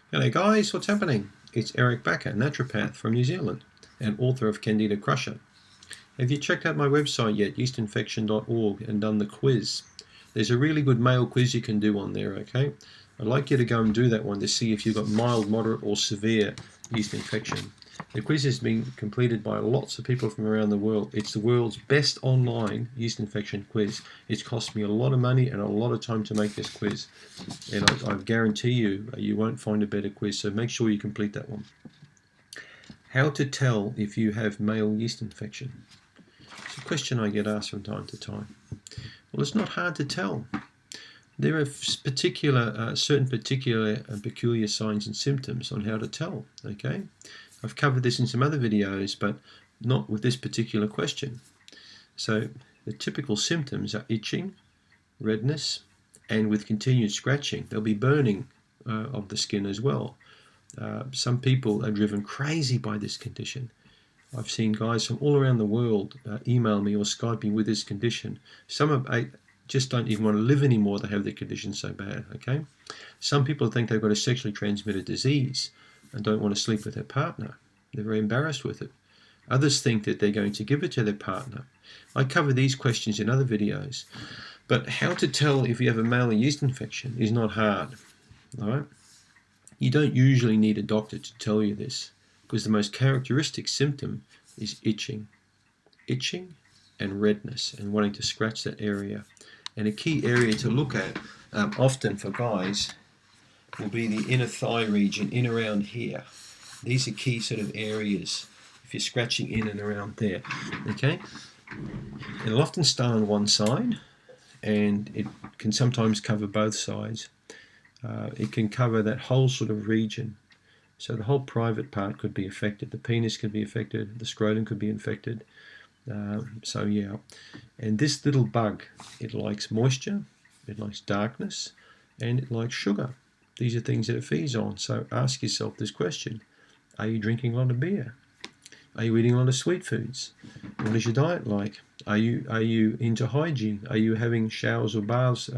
Hello guys, what's happening? It's Eric Backer, naturopath from New Zealand and author of Candida Crusher. Have you checked out my website yet, yeastinfection.org, and done the quiz? There's a really good male quiz you can do on there, okay? I'd like you to go and do that one to see if you've got mild, moderate or severe yeast infection. The quiz has been completed by lots of people from around the world. It's the world's best online yeast infection quiz. It's cost me a lot of money and a lot of time to make this quiz. And I guarantee you, you won't find a better quiz, so make sure you complete that one. How to tell if you have male yeast infection? It's a question I get asked from time to time. Well, it's not hard to tell. There are certain particular and peculiar signs and symptoms on how to tell, okay? I've covered this in some other videos, but not with this particular question. So the typical symptoms are itching, redness, and with continued scratching. There'll be burning of the skin as well. Some people are driven crazy by this condition. I've seen guys from all around the world email me or Skype me with this condition. Some just don't even want to live anymore. They have the condition so bad, okay? Some people think they've got a sexually transmitted disease and don't want to sleep with their partner. They're very embarrassed with it. Others think that they're going to give it to their partner. I cover these questions in other videos. But how to tell if you have a male yeast infection is not hard, all right? You don't usually need a doctor to tell you this, because the most characteristic symptom is itching. Itching and redness and wanting to scratch that area. And a key area to look at often for guys will be the inner thigh region, in around here. These are key sort of areas if you're scratching in and around there, okay? It'll often start on one side and it can sometimes cover both sides. It can cover that whole sort of region. So the whole private part could be affected. The penis could be affected. The scrotum could be infected. So yeah. And this little bug, it likes moisture, it likes darkness, and it likes sugar. These are things that it feeds on. So ask yourself this question. Are you drinking a lot of beer? Are you eating a lot of sweet foods? What is your diet like? Are you into hygiene? Are you having showers or baths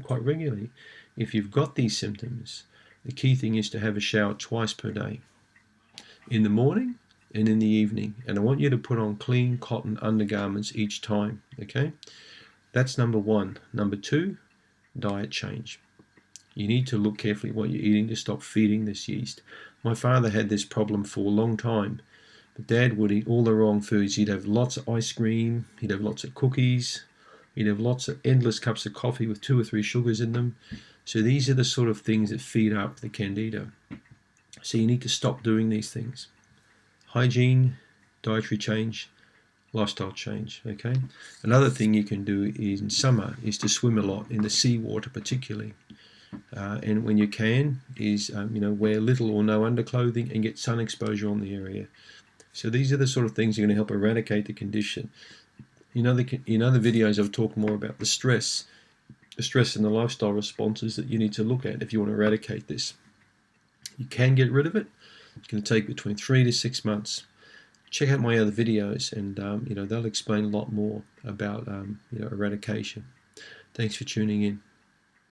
quite regularly? If you've got these symptoms, the key thing is to have a shower twice per day. In the morning and in the evening. And I want you to put on clean cotton undergarments each time, okay? That's number one. Number two, diet change. You need to look carefully what you're eating to stop feeding this yeast. My father had this problem for a long time. But Dad would eat all the wrong foods. He'd have lots of ice cream, he'd have lots of cookies, he'd have lots of endless cups of coffee with 2 or 3 sugars in them. So these are the sort of things that feed up the candida. So you need to stop doing these things. Hygiene, dietary change, lifestyle change, okay? Another thing you can do in summer is to swim a lot, in the seawater particularly. And when you can, is wear little or no underclothing and get sun exposure on the area. So these are the sort of things that are going to help eradicate the condition. In other videos, I've talked more about the stress and the lifestyle responses that you need to look at if you want to eradicate this. You can get rid of it. It's going to take between 3 to 6 months. Check out my other videos, and they'll explain a lot more about eradication. Thanks for tuning in.